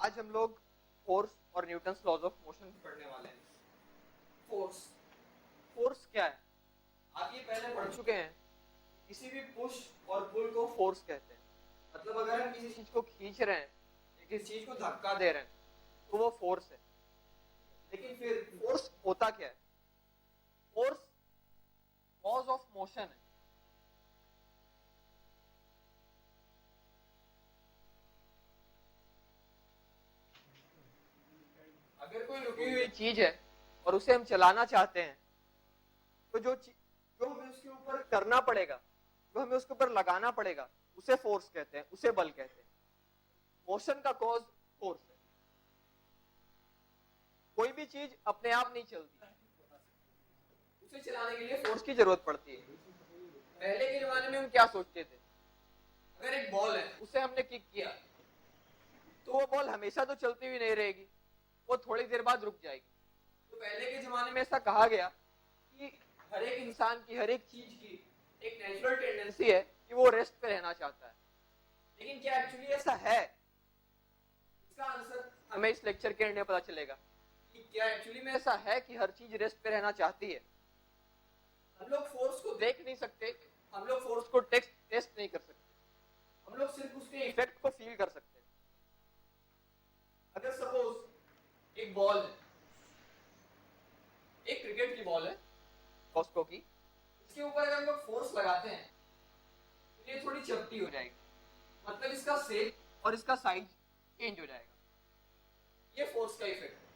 आज हम लोग फोर्स और न्यूटन्स लॉज ऑफ मोशन पढ़ने वाले हैं। फोर्स फोर्स क्या है, आप ये पहले पढ़ चुके हैं। किसी भी पुश और पुल को फोर्स कहते हैं। मतलब अगर हम किसी चीज को खींच रहे हैं या किसी चीज को धक्का दे रहे हैं तो वो फोर्स है। लेकिन फिर फोर्स होता क्या है? फोर्स कॉज ऑफ मोशन है। अगर कोई रुकी हुई चीज है और उसे हम चलाना चाहते हैं तो जो हमें उसके ऊपर करना पड़ेगा, जो हमें उसके ऊपर लगाना पड़ेगा, उसे फोर्स कहते हैं, उसे बल कहते हैं। मोशन का कॉज फोर्स है। कोई भी चीज अपने आप नहीं चलती, उसे चलाने के लिए फोर्स की जरूरत पड़ती है। पहले के जमाने में हम क्या सोचते थे, अगर एक बॉल है उसे हमने किक किया तो वो बॉल हमेशा तो चलती हुई नहीं रहेगी, वो थोड़ी देर बाद रुक जाएगी। तो पहले के जमाने में ऐसा कहा गया कि हर एक इंसान की, हर एक चीज की एक नेचुरल टेंडेंसी है कि वो रेस्ट पे रहना चाहता है। लेकिन क्या एक्चुअली ऐसा है? इसका आंसर हमें इस लेक्चर के एंड में पता चलेगा कि क्या एक्चुअली में ऐसा है कि हर चीज रेस्ट पे रहना चाहती है। हम लोग फोर्स को देख नहीं सकते, हम लोग फोर्स को टेस्ट नहीं कर सकते, हम लोग सिर्फ उसके इफेक्ट को फील कर सकते हैं। अगर सपोज एक बॉल है, एक क्रिकेट की बॉल है कॉस्को की, इसके ऊपर अगर हम लोग फोर्स लगाते हैं तो ये थोड़ी चपटी हो जाएगी। मतलब इसका शेप और इसका साइज चेंज हो जाएगा। ये फोर्स का इफेक्ट है।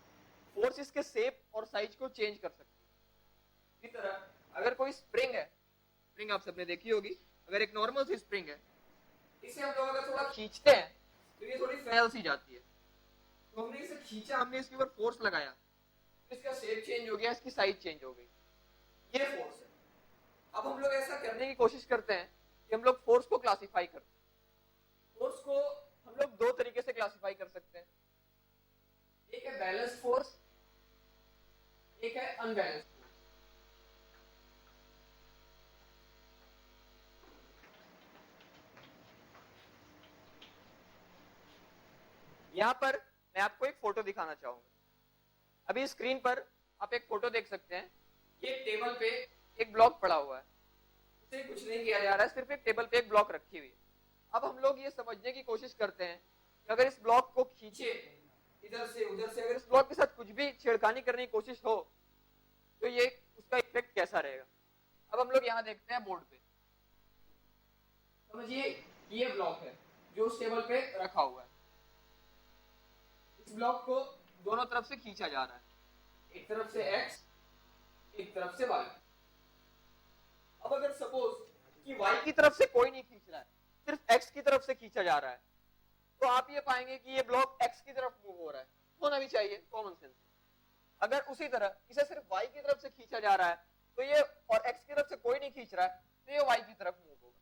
फोर्स इसके शेप और साइज को चेंज कर सकती है। इसी तरह अगर कोई स्प्रिंग है, स्प्रिंग आप सबने देखी होगी, अगर एक नॉर्मल सी स्प्रिंग है, इसे हम लोग अगर थोड़ा खींचते हैं तो ये थोड़ी फैल सी जाती है। तो हमने इसे खींचा, हमने इसके ऊपर फोर्स लगाया, इसका शेप चेंज हो गया, इसकी साइज चेंज हो गई। ये फोर्स है। अब हम लोग ऐसा करने की कोशिश करते हैं कि हम लोग फोर्स को क्लासिफाई करते हैं। फोर्स को हम लोग दो तरीके से क्लासिफाई कर सकते हैं। एक है बैलेंस फोर्स, एक है अनबैलेंस फोर्स। यहां पर मैं आपको एक फोटो दिखाना चाहूंगा। अभी स्क्रीन पर आप एक फोटो देख सकते हैं। ये टेबल पे एक ब्लॉक पड़ा हुआ है, उसे कुछ नहीं किया जा रहा है, सिर्फ एक टेबल पे एक ब्लॉक रखी हुई है। अब हम लोग ये समझने की कोशिश करते हैं कि अगर इस ब्लॉक को खींचे इधर से उधर से, अगर इस ब्लॉक के साथ कुछ भी छेड़खानी करने की कोशिश हो तो ये उसका इफेक्ट कैसा रहेगा। अब हम लोग यहाँ देखते हैं बोर्ड पे, समझिए ये ब्लॉक है जो उस टेबल पे रखा हुआ है। इस ब्लॉक को दोनों तरफ से खींचा जा रहा है, एक तरफ से x, एक तरफ से y। अब अगर सपोज कि y की तरफ से कोई नहीं खींच रहा है, सिर्फ x की तरफ से खींचा जा रहा है, तो आप ये पाएंगे कि ये ब्लॉक x की तरफ मूव हो रहा है। होना भी चाहिए, कॉमन सेंस। अगर उसी तरह इसे सिर्फ y की तरफ से खींचा जा रहा है तो ये, और x की तरफ से कोई नहीं खींच रहा है, तो ये y की तरफ मूव होगा।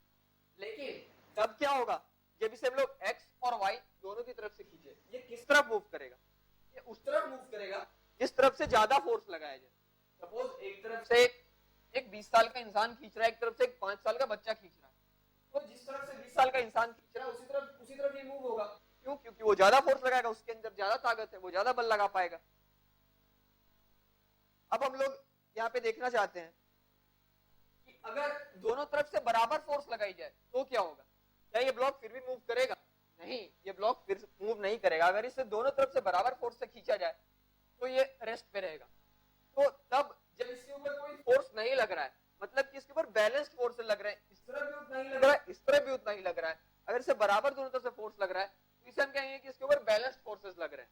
लेकिन तब क्या होगा, जब इसे हम लोग x और y दोनों की तरफ से खींचे, ये किस तरफ मूव करेगा? ये उस तरफ मूव करेगा जिस तरफ से ज्यादा फोर्स लगाया जाए। सपोज एक तरफ से एक 20 साल का इंसान खींच रहा है, एक तरफ से एक 5 साल का बच्चा खींच रहा है, तो जिस तरफ से 20 साल का इंसान खींच रहा है उसी तरफ ये मूव होगा। क्यों? क्योंकि वो ज्यादा फोर्स लगाएगा, उसके अंदर ज्यादा ताकत है, वो ज्यादा बल लगा पाएगा। अब हम लोग यहाँ पे देखना चाहते हैं कि अगर दोनों तरफ से बराबर फोर्स लगाई जाए तो क्या होगा। क्या ये ब्लॉक फिर भी मूव करेगा? नहीं, ये ब्लॉक फिर मूव नहीं करेगा। अगर इसे दोनों तरफ से बराबर फोर्स से खींचा जाए तो ये रेस्ट पे रहेगा। तो तब जब इसके ऊपर कोई फोर्स नहीं लग रहा है, मतलब कि इसके ऊपर बैलेंस्ड फोर्स लग रहा है, इस तरफ भी उतना ही लग रहा है, इस तरफ भी उतना ही लग रहा है, अगर इसे बराबर दोनों तरफ से फोर्स लग रहा है तो इसे हम कहेंगे कि इसके ऊपर बैलेंस्ड फोर्सेस लग रहे हैं।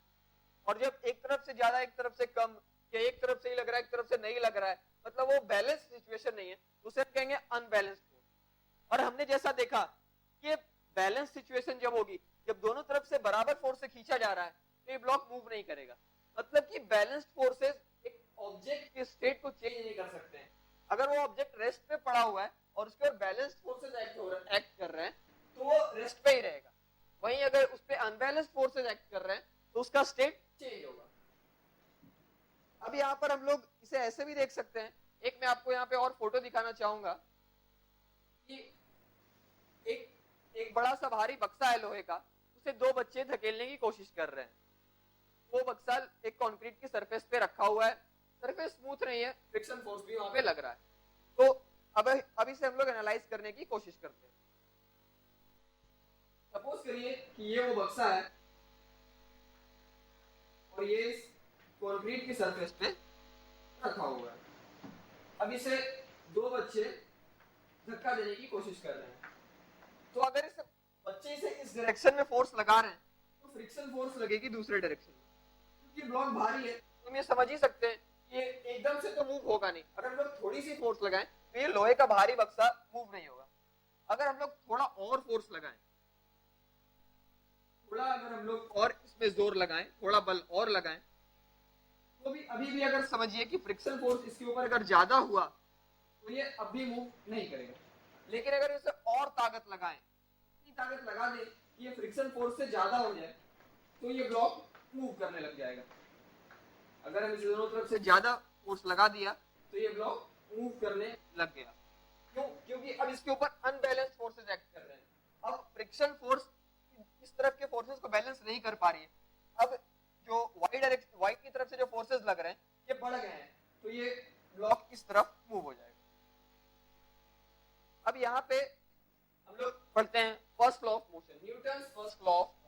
और जब एक तरफ से ज्यादा, एक तरफ से कम, या एक तरफ से ही लग रहा है, एक तरफ से नहीं लग रहा है, मतलब वो बैलेंस सिचुएशन नहीं है, उसे हम कहेंगे अनबैलेंस्ड फोर्स। और हमने जैसा देखा कि बैलेंस सिचुएशन जब होगी, जब दोनों तरफ से बराबर फोर्स से खींचा जा रहा है, तो ये ब्लॉक मूव नहीं करेगा। मतलब कि बैलेंस्ड फोर्सेस एक ऑब्जेक्ट की स्टेट को चेंज नहीं कर सकते हैं। अगर वो ऑब्जेक्ट रेस्ट पे पड़ा हुआ है और उसके ऊपर बैलेंस्ड फोर्सेस एक्ट कर रहे हैं तो वो रेस्ट पे ही रहेगा। वहीं अगर उस पर अनबैलेंस्ड फोर्सेस एक्ट कर रहे हैं तो उसका स्टेट चेंज होगा। अब यहाँ पर हम लोग इसे ऐसे भी देख सकते हैं। एक मैं आपको यहाँ पे और फोटो दिखाना चाहूंगा कि एक बड़ा सा भारी बक्सा है लोहे का, उसे दो बच्चे धकेलने की कोशिश कर रहे हैं। वो बक्सा एक कंक्रीट की सरफेस पे रखा हुआ है, सरफेस स्मूथ नहीं है, फ्रिक्शन फोर्स भी वहां पे लग रहा है। तो अब इसे हम लोग एनालाइज करने की कोशिश करते हैं। सपोज करिए कि ये वो बक्सा है और ये इस कंक्रीट की सरफेस पे रखा हुआ है। अब इसे दो बच्चे धक्का देने की कोशिश कर रहे हैं। तो अगर इस बच्चे से इस डायरेक्शन में फोर्स लगा रहे हैं तो फ्रिक्शन फोर्स लगेगी दूसरे डायरेक्शन में, क्योंकि ब्लॉक भारी है। तो हम ये समझ ही सकते हैं कि ये एकदम से तो मूव होगा नहीं। अगर हम लोग थोड़ी सी फोर्स लगाएं तो ये लोहे का भारी बक्सा मूव नहीं होगा। अगर हम लोग थोड़ा और फोर्स लगाएं, थोड़ा अगर हम लोग और इसमें जोर लगाएं, थोड़ा बल और लगाएं, तो भी अभी भी अगर समझिए कि फ्रिक्शन फोर्स इसके ऊपर अगर ज्यादा हुआ तो ये अब भी मूव नहीं करेगा। लेकिन अगर इसे और ताकत लगाएं, इतनी ताकत लगा दें कि ये फ्रिक्शन फोर्स से ज्यादा हो जाए, तो ये ब्लॉक मूव करने लग जाएगा। अगर हम इसे दोनों तरफ से ज्यादा फोर्स लगा दिया तो ये ब्लॉक मूव करने लग गया। क्यों? क्योंकि अब इसके ऊपर अनबैलेंस फोर्सेस एक्ट कर रहे हैं। अब फ्रिक्शन फोर्स इस तरफ के फोर्सेस को बैलेंस नहीं कर पा रही है। अब जो वाई की तरफ से जो फोर्सेस लग रहे हैं ये बढ़ गए हैं, तो ये ब्लॉक इस तरफ मूव हो जाएगा। अब यहाँ पे हम लोग पढ़ते हैं first law of motion, Newton first law of motion.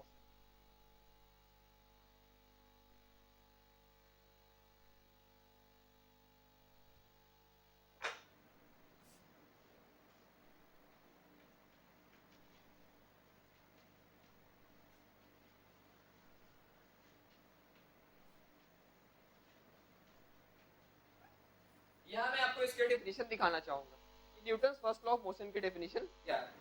यहाँ मैं आपको इसके डेफिनेशन दिखाना चाहूंगा कि Newton first law of motion की डेफिनेशन क्या है।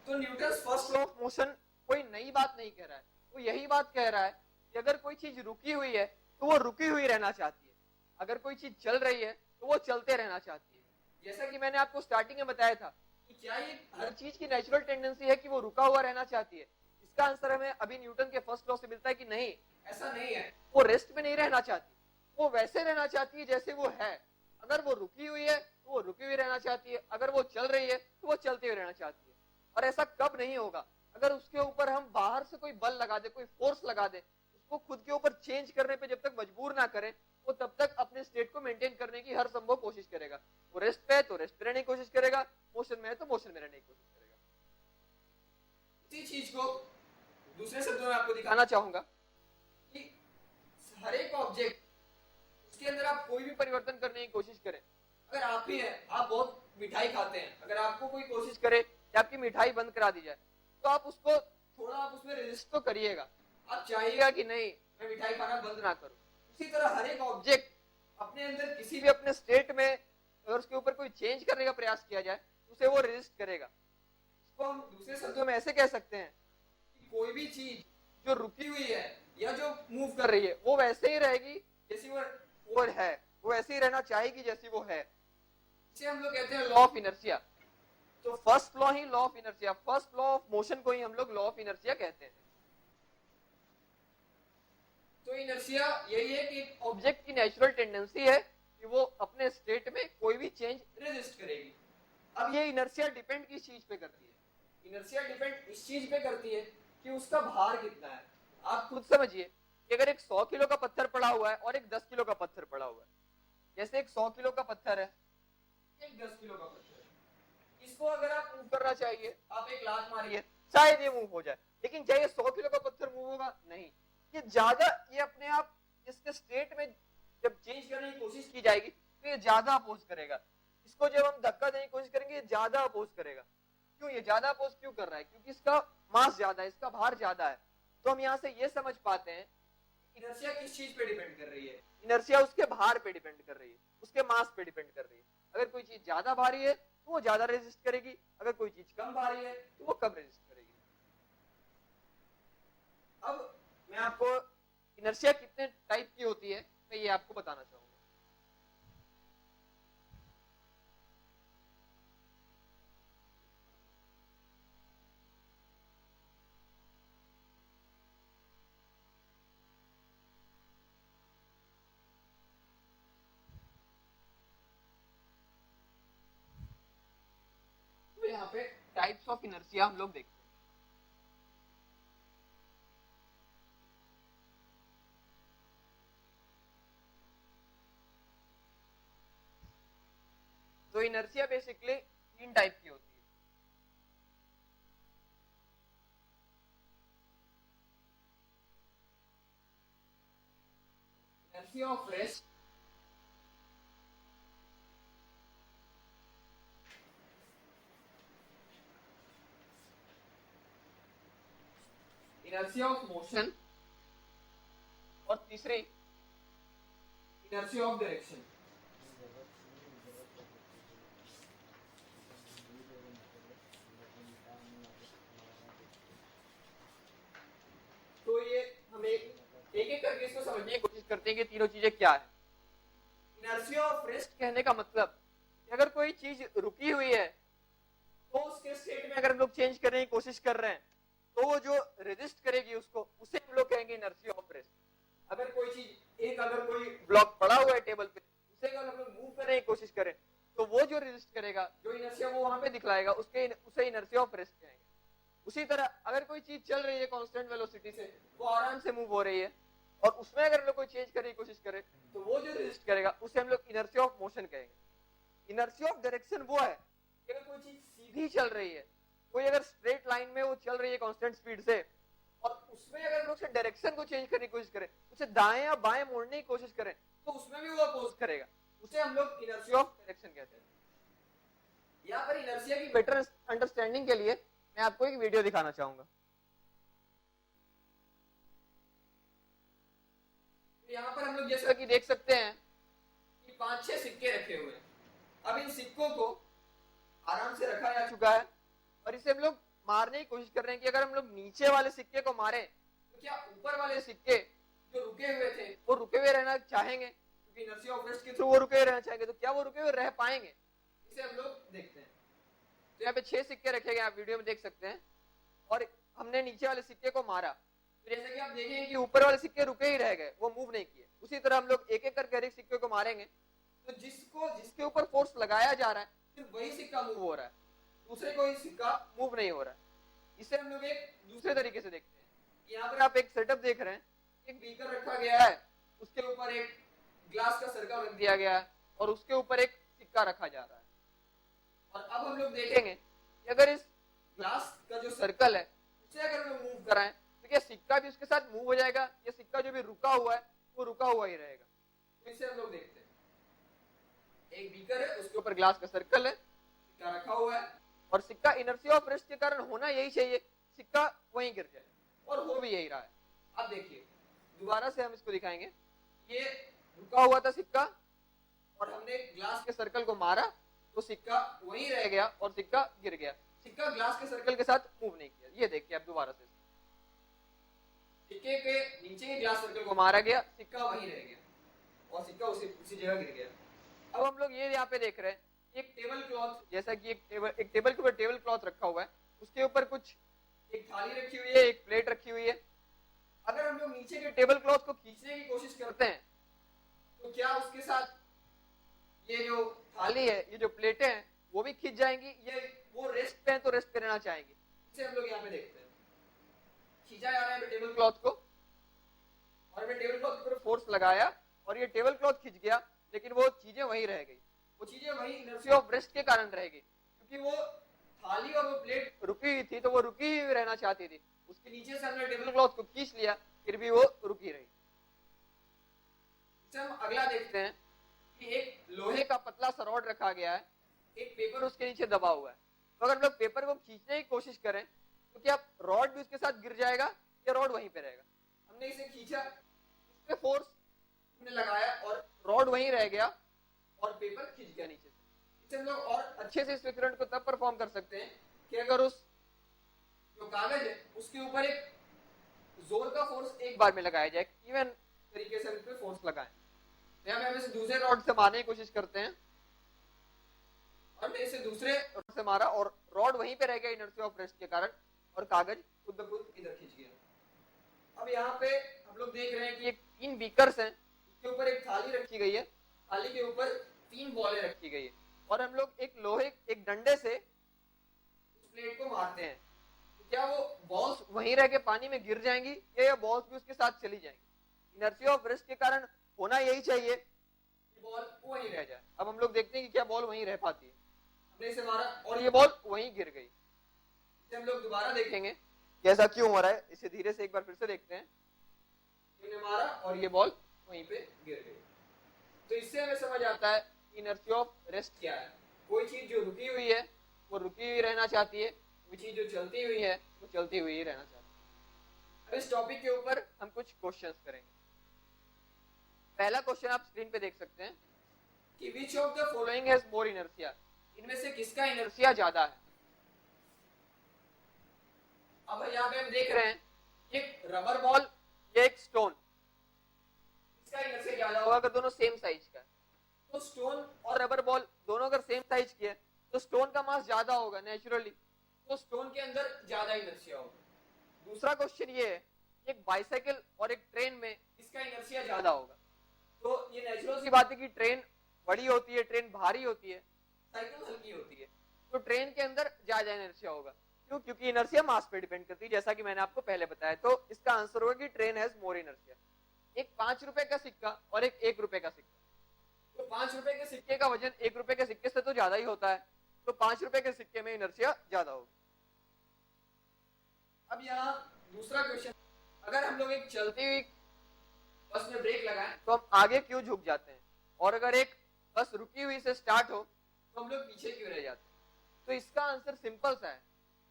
तो Newton first law of motion कोई नई बात नहीं कह रहा है, वो यही बात कह रहा है कि अगर कोई चीज रुकी हुई है तो वो रुकी हुई रहना चाहती है, अगर कोई चीज चल रही है तो वो चलते रहना चाहती है। जैसा कि मैंने आपको स्टार्टिंग में बताया था कि क्या ये हर चीज की नेचुरल टेंडेंसी है कि वो रुका हुआ रहना चाहती है। इसका आंसर हमें अभी न्यूटन के फर्स्ट लॉ से मिलता है कि नहीं, ऐसा नहीं है। वो रेस्ट में नहीं रहना चाहती, वो वैसे रहना चाहती है जैसे वो है। अगर वो रुकी हुई है तो वो रुकी हुई रहना चाहती है, अगर वो चल रही है तो वो चलते हुए रहना चाहती है। और ऐसा कब नहीं होगा? अगर उसके ऊपर हम बाहर से कोई बल लगा दे, कोई फोर्स लगा दे, उसको खुद के ऊपर चेंज करने पे जब तक मजबूर ना करें, वो तब तक अपने स्टेट को मेंटेन करने की हर संभव कोशिश करेगा। वो रेस्ट पे है तो रेस्ट पे रहने की कोशिश करेगा, मोशन में है तो मोशन में रहने की कोशिश करेगा। इसी चीज को दूसरे शब्दों में आपको दिखाना चाहूंगा कि हर एक ऑब्जेक्ट उसके अंदर आप कोई भी परिवर्तन करने की कोशिश करें। अगर आप ही है, आप बहुत मिठाई खाते हैं, अगर आपको कोई कोशिश करे कि आपकी मिठाई बंद करा दी जाए तो आप उसको थोड़ा आप उसमें रेजिस्ट तो करिएगा, आप चाहिएगा कि नहीं मैं मिठाई खाना बंद ना करूं। उसी तरह हर एक ऑब्जेक्ट अपने अंदर किसी भी अपने स्टेट में अगर उसके ऊपर कोई चेंज करने का प्रयास किया जाए तो उसे वो रेजिस्ट करेगा। इसको हम दूसरे शब्दों में ऐसे कह सकते हैं कि कोई भी चीज जो रुकी हुई है या जो मूव कर रही है वो वैसे ही रहेगी जैसी वो है, वो ऐसे ही रहना चाहेगी जैसी वो है। इसे हम लोग कहते हैं लॉ ऑफ इनर्शिया। तो first law he law of inertia, first law of motion को ही हम लोग लॉ ऑफ इनर्शिया कहते हैं। तो इनर्शिया यही है कि एक ऑब्जेक्ट की नेचुरल टेंडेंसी है कि वो अपने स्टेट में कोई भी चेंज रेजिस्ट करेगी। अब ये इनर्शिया डिपेंड किस चीज पे करती है? इनर्शिया डिपेंड इस चीज पे करती है कि उसका भार कितना है। आप खुद समझिए कि अगर एक 100 किलो का पत्थर पड़ा हुआ है और एक 10 किलो का पत्थर पड़ा हुआ है, जैसे एक 100 किलो का पत्थर है, एक 10 किलो का पत्थर है, इसको अगर आप मूव करना चाहिए, आप एक लात मारिए, शायद ये मूव हो जाए। लेकिन क्या ये 100 किलो का पत्थर मूव होगा? नहीं। ये ज्यादा, ये अपने आप इसके स्टेट में जब चेंज करने की कोशिश की जाएगी तो ये ज्यादा अपोज करेगा। इसको जब हम धक्का देने की कोशिश करेंगे ये ज्यादा अपोज करेगा। क्यों ये ज्यादा अपोज क्यों कर रहा है? क्योंकि इसका मास ज्यादा है, इसका भार ज्यादा है। तो हम यहाँ से ये समझ पाते हैं इनर्शिया किस चीज पे डिपेंड कर रही है। इनर्शिया उसके भार पे डिपेंड कर रही है, उसके मास पे डिपेंड कर रही है। अगर कोई चीज ज्यादा भारी है तो वो ज्यादा रेजिस्ट करेगी, अगर कोई चीज कम भारी है तो वो कम रेजिस्ट करेगी। अब मैं आपको इनर्शिया कितने टाइप की होती है मैं ये आपको बताना चाहूंगा। तो यहाँ पे टाइप्स ऑफ इनर्शिया हम लोग देखते हैं। इनर्शिया बेसिकली 3 टाइप की होती है। Inertia of rest, inertia of motion, और तीसरी इनर्शिया ऑफ डायरेक्शन। तो ये हम एक एक करके इसको समझने की कोशिश करते हैं कि तीनों चीजें क्या है। इनर्शिया ऑफ रेस्ट कहने का मतलब कि अगर कोई चीज रुकी हुई है तो उसके स्टेट में अगर हम लोग चेंज करने की कोशिश कर रहे हैं तो वो जो रेजिस्ट करेगी उसको, उसे हम लोग कहेंगे इनर्शिया ऑफ रेस्ट। अगर कोई चीज अगर कोई ब्लॉक पड़ा हुआ है टेबल पे, उसे अगर हम लोग मूव करने की कोशिश करें तो वो जो रेजिस्ट करेगा, जो इनर्शिया वो वहां पे दिखलाएगा, उसे इनर्शिया ऑफ रेस्ट कहेंगे। उसी तरह अगर कोई चीज चल रही है कांस्टेंट वेलोसिटी से, वो आराम से मूव हो रही है, और उसमें अगर हम लोग कोई चेंज करने की कोशिश करें तो वो जो रेजिस्ट करेगा उसे हम लोग इनर्शिया ऑफ मोशन कहेंगे। इनर्शिया ऑफ डायरेक्शन वो है कि अगर कोई चीज सीधी चल रही है, कोई अगर स्ट्रेट लाइन में वो चल रही है कांस्टेंट स्पीड से, और उसमें अगर हम लोग से डायरेक्शन को चेंज करने की कोशिश करें, उसे दाएं या बाएं मोड़ने की कोशिश करें, तो उसमें भी वो अपोज करेगा, उसे हम लोग इनर्शिया ऑफ डायरेक्शन कहते हैं। यहाँ पर इनर्शिया की बेटर अंडरस्टैंडिंग के लिए मैं आपको एक वीडियो दिखाना चाहूंगा। यहाँ पर हम लोग जैसा कि देख सकते हैं कि 5-6 सिक्के रखे हुए हैं। अब इन सिक्कों को आराम से रखा जा चुका है और इसे हम लोग मारने की कोशिश कर रहे हैं कि अगर हम लोग नीचे वाले सिक्के को मारें तो क्या ऊपर वाले सिक्के जो रुके हुए थे वो रुके हुए रहना चाहेंगे, क्योंकि इनर्शिया ऑफ रेस्ट के थ्रू वो रुके हुए रहना चाहेंगे, तो क्या वो रुके हुए रह पाएंगे? इसे हम लोग देखते हैं। तो यहाँ पे 6 सिक्के रखे गए, आप वीडियो में देख सकते हैं, और हमने नीचे वाले सिक्के को मारा, तो जैसे कि आप देखेंगे कि ऊपर वाले सिक्के रुके ही रह गए, वो मूव नहीं किए। उसी तरह हम लोग एक एक करके हर एक सिक्के को मारेंगे, तो जिसके ऊपर फोर्स लगाया जा रहा है सिर्फ वही सिक्का मूव हो रहा है, दूसरे कोई सिक्का मूव नहीं हो रहा है। इसे हम लोग एक दूसरे तरीके से देखते हैं। यहाँ पर आप एक सेटअप देख रहे हैं, एक बीकर रखा गया है, उसके ऊपर एक ग्लास का सर्कल रख दिया गया है और उसके ऊपर एक सिक्का रखा जा रहा है। और अब हम लोग देखेंगे कि अगर इस ग्लास का जो सर्कल है उसे अगर हम लोग मूव कराएं तो क्या सिक्का भी उसके साथ मूव हो जाएगा, या सिक्का जो भी रुका हुआ है वो रुका हुआ ही रहेगा? तो इसे हम लोग देखते हैं। एक बीकर है, उसके ऊपर ग्लास का सर्कल है, सिक्का रखा हुआ है, और सिक्का इनर्शिया ऑफ रेस्ट के कारण होना यही चाहिए, सिक्का वहीं गिर जाए, और हो भी यही रहा है। अब देखिए दोबारा से हम इसको दिखाएंगे। ये रुका हुआ था सिक्का और हमने ग्लास के सर्कल को मारा तो सिक्का वहीं रह गया और सिक्का गिर गया, सिक्का ग्लास के सर्कल के साथ मूव नहीं किया। ये देखिए आप दोबारा से, सिक्के के नीचे के ग्लास सर्कल को मारा गया, सिक्का वहीं रह गया और सिक्का उसी जगह गिर गया। अब हम लोग ये यहाँ पे देख रहे हैं एक टेबल क्लॉथ, जैसा कि एक टेबल के ऊपर टेबल क्लॉथ रखा हुआ है, उसके ऊपर कुछ एक थाली रखी हुई है, एक प्लेट रखी हुई है। अगर हम लोग नीचे के टेबल क्लॉथ को खींचने की कोशिश करते हैं तो क्या उसके साथ ये जो थाली है, ये जो प्लेटें हैं, वो भी खींच जाएंगी? ये वो रेस्ट पे है तो रेस्ट पे रहना चाहेंगे? इसे हम लोग यहाँ पे देखते हैं। खींचा जा रहा है टेबल क्लॉथ को, और मैं टेबल क्लॉथ पर फोर्स लगाया और ये टेबल क्लॉथ खिंच गया, लेकिन वो चीजें वहीं रह गई। वो चीजें वहीं इनर्शिया ऑफ रेस्ट के कारण रहेगी, क्योंकि वो थाली और वो प्लेट रुकी हुई थी तो वो रुकी हुई रहना चाहती थी। उसके नीचे से हमने टेबल क्लॉथ को खींच लिया, फिर भी वो रुकी रही। इसे हम अगला देखते हैं कि एक लोहे का पतला सा रॉड रखा गया है, एक पेपर उसके नीचे दबा हुआ है। तो अगर हम लोग पेपर को खींचने की कोशिश करें तो क्या रॉड भी उसके साथ गिर जाएगा या रॉड वहीं पे रहेगा? हमने इसे खींचा, इस पे फोर्स हमने लगाया और रॉड वहीं रह गया और पेपर खींच गया नीचे से। इसे हम लोग और अच्छे से इस एक्सपेरिमेंट को तब परफॉर्म कर सकते हैं कि अगर उस जो कागज है उसके ऊपर एक जोर का फोर्स एक बार में लगाया जाए, इवन तरीके से हम इस पे फोर्स लगाएं। यहाँ पे हम इसे दूसरे रॉड से मारने की कोशिश करते हैं, और मैं इसे दूसरे रॉड से मारा और रॉड वहीं पे रह गया इनर्शिया ऑफ रेस्ट के कारण, और कागज खुद ब खुद इधर खींच गया। अब यहाँ पे हम लोग देख रहे हैं कि 3 बीकर्स हैं, इसके ऊपर एक थाली रखी गई है, थाली के ऊपर 3 बॉलें रखी गई है, और हम लोग एक डंडे से उस प्लेट को मारते हैं। तो क्या वो बॉल्स वहीं रह के पानी में गिर जाएंगी या बॉल्स भी उसके साथ चली जाएंगी? इनर्शिया ऑफ रेस्ट के कारण होना यही चाहिए कि बॉल वहीं रह जाए। अब हम लोग देखते हैं कि क्या बॉल वहीं रह पाती है। हमने इसे मारा और ये बॉल वहीं गिर गई। इसे हम लोग दोबारा देखेंगे कि ऐसा क्यों हो रहा है। इसे धीरे से एक बार फिर से देखते हैं। हमने मारा और ये बॉल वहीं पे गिर गई। तो इससे हमें समझ आता है इनर्शिया ऑफ रेस्ट क्या है। कोई चीज जो रुकी हुई है वो रुकी हुई रहना चाहती है, कोई चीज जो चलती हुई है वो चलती हुई ही रहना चाहती है। अब इस टॉपिक के ऊपर हम कुछ क्वेश्चंस करेंगे। पहला क्वेश्चन आप स्क्रीन पे देख सकते हैं कि which of the following has more inertia, इनमें से किसका इनर्शिया ज्यादा है। अब यहाँ पे हम देख रहे हैं एक रबर बॉल या एक स्टोन, इसका इनर्शिया ज्यादा होगा अगर दोनों सेम साइज का है। तो स्टोन और रबर बॉल दोनों अगर सेम साइज के है तो स्टोन का मास ज्यादा होगा नेचुरली, तो स्टोन के अंदर ज्यादा इनर्शिया होगा। दूसरा क्वेश्चन ये है एक बाइसाइकिल और एक ट्रेन में इसका इनर्शिया ज्यादा होगा। तो ये नेचुरल सी बात है कि ट्रेन बड़ी होती है, ट्रेन भारी होती है, साइकिल हल्की होती है, तो ट्रेन के अंदर ज्यादा इनर्शिया होगा। क्यों? क्योंकि इनर्शिया मास पे डिपेंड करती है, जैसा कि मैंने आपको पहले बताया। तो इसका आंसर होगा कि ट्रेन हैज मोर इनर्शिया। एक 5 रुपए का सिक्का और एक 1 रुपए का सिक्का, तो 5 रुपए के सिक्के का वजन 1 रुपए के सिक्के से तो ज्यादा ही होता है, तो 5 रुपए के सिक्के में इनर्शिया ज्यादा होगी। अब यहाँ दूसरा क्वेश्चन, अगर हम लोग एक चलती हुई बस में ब्रेक लगाएं तो हम आगे क्यों झुक जाते हैं, और अगर एक बस रुकी हुई से स्टार्ट हो तो हम लोग पीछे क्यों रह जाते हैं। तो इसका आंसर सिंपल सा है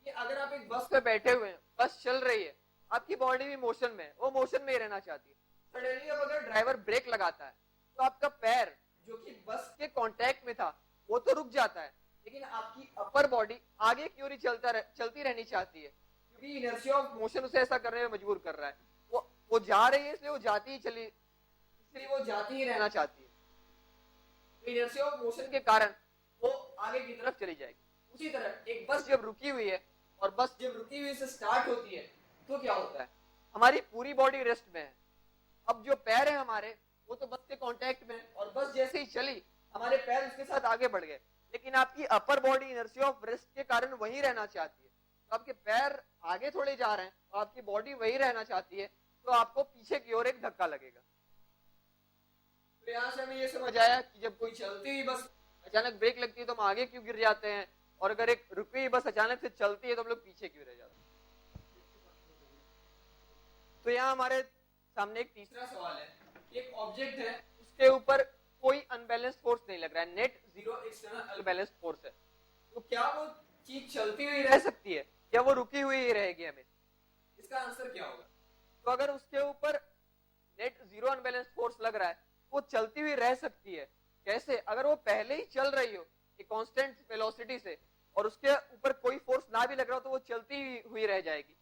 कि अगर आप एक बस पे बैठे हुए हैं, बस चल रही है, आपकी बॉडी भी मोशन में है, वो मोशन में ही रहना चाहती है। सडनली अब अगर ड्राइवर ब्रेक लगाता है तो आपका पैर जो कि बस के कांटेक्ट में था वो तो रुक जाता है, लेकिन आपकी अपर बॉडी आगे क्यों नहीं चलती रहनी चाहती है, क्योंकि इनर्शिया ऑफ मोशन उसे ऐसा करने में मजबूर कर रहा है। वो जा रही है इसलिए वो जाती ही चली, इसलिए वो जाती ही रहना चाहती है। तो इनर्शिया ऑफ मोशन के कारण वो आगे की तरफ चली जाएगी। उसी तरह एक बस जब रुकी हुई है और बस जब रुकी हुई से स्टार्ट होती है तो क्या होता है, हमारी पूरी बॉडी रेस्ट में है। अब जो पैर है हमारे वो तो बस के कांटेक्ट में है, और बस जैसे ही चली हमारे पैर उसके साथ आगे बढ़ गए, लेकिन आपकी upper body inertia of rest के कारण वहीं रहना चाहती है। तो आपके पैर आगे थोड़े जा रहे हैं और आपकी बॉडी वहीं रहना चाहती है, तो आपको पीछे की ओर एक धक्का लगेगा। तो यहाँ से हमें ये समझ आया कि जब कोई चलती हुई बस अचानक ब्रेक लगती है तो हम आगे क्यों गिर जाते हैं, और अगर एक रुकी हुई बस अचानक से चलती है तो हम लोग पीछे क्यों रह जाते हैं। तो यहाँ हमारे सामने एक तीसरा सवाल है, एक ऑब्जेक्ट है उसके ऊपर कोई अनबैलेंस फोर्स नहीं लग रहा है, net zero external unbalance force है, तो क्या वो चीज चलती हुई रह सकती है या वो रुकी हुई ही रहेगी हमेशा। इसका आंसर क्या होगा, तो अगर उसके ऊपर नेट जीरो अनबैलेंस फोर्स लग रहा है वो चलती हुई रह सकती है। कैसे? अगर वो पहले ही चल रही हो एक कांस्टेंट वेलोसिटी से और उसके ऊपर कोई फोर्स ना भी लग रहा हो तो वो चलती हुई रह जाएगी,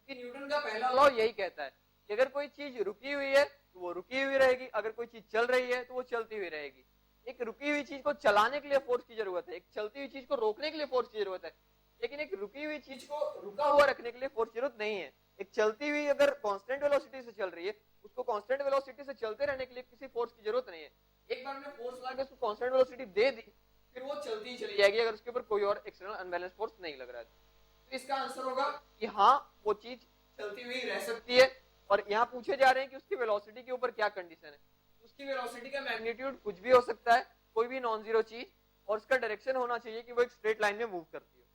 क्योंकि न्यूटन का पहला लॉ यही कहता है कि अगर कोई चीज रुकी हुई है तो वो रुकी हुई रहेगी, अगर कोई चीज चल रही है तो वो चलती हुई रहेगी। एक रुकी हुई चीज को चलाने के लिए फोर्स की जरूरत है, एक चलती हुई चीज को रोकने के लिए फोर्स की जरूरत है, लेकिन एक रुकी हुई चीज को रुका हुआ रखने के लिए फोर्स की जरूरत नहीं है। एक चलती हुई अगर कांस्टेंट वेलोसिटी से चल रही है उसको कांस्टेंट वेलोसिटी से चलते रहने के लिए किसी फोर्स की जरूरत नहीं है। एक बार हमने फोर्स लगा के उसको कांस्टेंट वेलोसिटी दे दी फिर वो चलती ही चली जाएगी अगर उसके ऊपर कोई और एक्सटर्नल अनबैलेंस फोर्स नहीं लग रहा है। तो इसका आंसर होगा कि हाँ वो चीज चलती हुई रह सकती है। और यहाँ पूछे जा रहे हैं कि उसकी वेलोसिटी के ऊपर क्या कंडीशन है। उसकी वेलोसिटी का मैग्नीट्यूड कुछ भी हो सकता है, कोई भी नॉन जीरो चीज, और उसका डायरेक्शन होना चाहिए कि वो एक स्ट्रेट लाइन में मूव करती हो।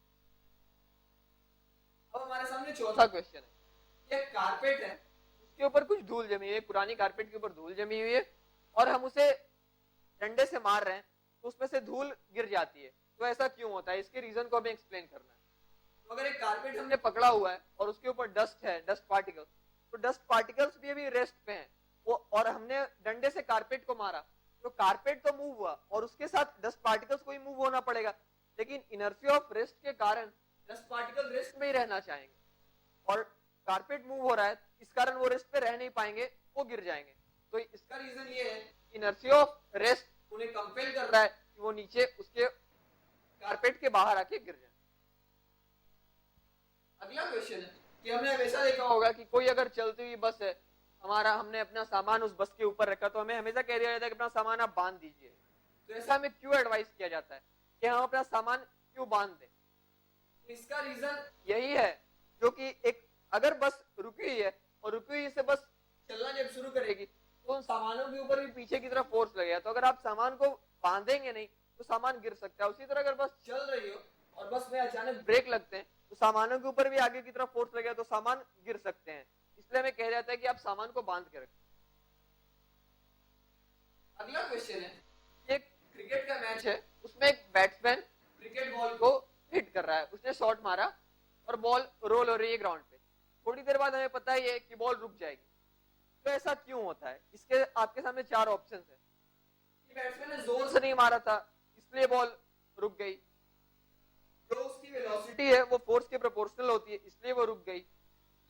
अब हमारे सामने चौथा क्वेश्चन है, ये कारपेट है उसके ऊपर कुछ धूल जमी हुई है, पुरानी कारपेट के ऊपर धूल जमी हुई है और हम उसे डंडे से मार रहे हैं तो उसमें से धूल गिर जाती है। तो ऐसा क्यों होता है, इसके रीजन को हमें एक्सप्लेन करना है। तो अगर एक कारपेट हमने पकड़ा हुआ है और उसके ऊपर डस्ट है, डस्ट पार्टिकल्स, तो डस्ट पार्टिकल्स भी अभी रेस्ट पे हैं वो, और हमने डंडे से कारपेट को मारा तो कारपेट तो मूव हुआ और उसके साथ डस्ट पार्टिकल्स को ही मूव होना पड़ेगा, लेकिन इनर्शिया ऑफ रेस्ट के कारण डस्ट पार्टिकल रेस्ट में ही रहना चाहेंगे और कारपेट मूव हो रहा है इस कारण वो रेस्ट पे रह नहीं पाएंगे, वो गिर जाएंगे। तो इसका रीजन ये है इनर्शिया ऑफ रेस्ट उन्हें कंपेल कर रहा है कि वो नीचे उसके कारपेट के बाहर आके गिर जाए। अगला क्वेश्चन है कि हमने हमेशा देखा होगा कि कोई अगर चलती हुई बस है, हमने अपना सामान उस बस के ऊपर रखा तो हमें हमेशा कह दिया जाता है कि अपना सामान आप बांध दीजिए। तो ऐसा हमें क्यों एडवाइस किया जाता है कि हम अपना सामान क्यों बांध दें। तो इसका रीजन यही है जो कि एक अगर बस रुकी हुई है और रुकी हुई से बस चलना जब शुरू करेगी तो उन सामानों के ऊपर भी पीछे की तरफ फोर्स लगेगा। तो अगर आप सामान को बांधेंगे नहीं तो सामान गिर सकता है। उसी तरह अगर बस चल रही हो और बस में अचानक ब्रेक लगते हैं तो सामानों के ऊपर भी आगे की तरफ फोर्स लगेगा तो सामान गिर सकते हैं। इसलिए हमें कहा जाता है कि आप सामान को बांध के रखें। अगला क्वेश्चन है, एक क्रिकेट का मैच है, उसमें एक बैट्समैन क्रिकेट बॉल को हिट कर रहा है, उसने शॉट मारा और बॉल रोल हो रही है ग्राउंड पे। थोड़ी देर बाद हमें पता ही है कि बॉल रुक जाएगी। तो ऐसा क्यों होता है? इसके आपके सामने चार ऑप्शंस है। बैट्समैन ने जोर से नहीं मारा था इसलिए बॉल रुक गई, जो उसकी वेलोसिटी है वो फोर्स के प्रोपोर्शनल होती है इसलिए वो रुक गई,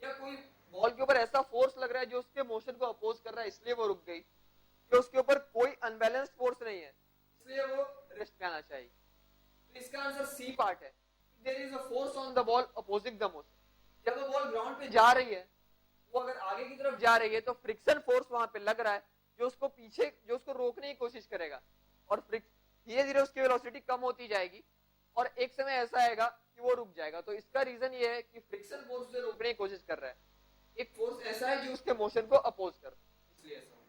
या कोई बॉल के ऊपर ऐसा फोर्स लग रहा है जो उसके मोशन को अपोज कर रहा है इसलिए वो रुक गई, कि उसके ऊपर कोई अनबैलेंस्ड फोर्स नहीं है इसलिए वो रेस्ट पे आना चाहिए। तो इसका आंसर सी पार्ट है, there is a force on the ball opposing the motion. जब वो बॉल ग्राउंड पे जा रही है, वो अगर आगे की तरफ जा रही है तो फ्रिक्शन फोर्स वहां पे लग रहा है जो उसको पीछे, जो उसको रोकने की कोशिश करेगा, और धीरे धीरे उसकी वेलोसिटी कम होती जाएगी और एक समय ऐसा आएगा कि वो रुक जाएगा। तो इसका रीजन ये है कि फ्रिक्शन फोर्स से रोकने की कोशिश कर रहा है, एक फोर्स ऐसा है जो उसके मोशन को अपोज कर, इसलिए ऐसा।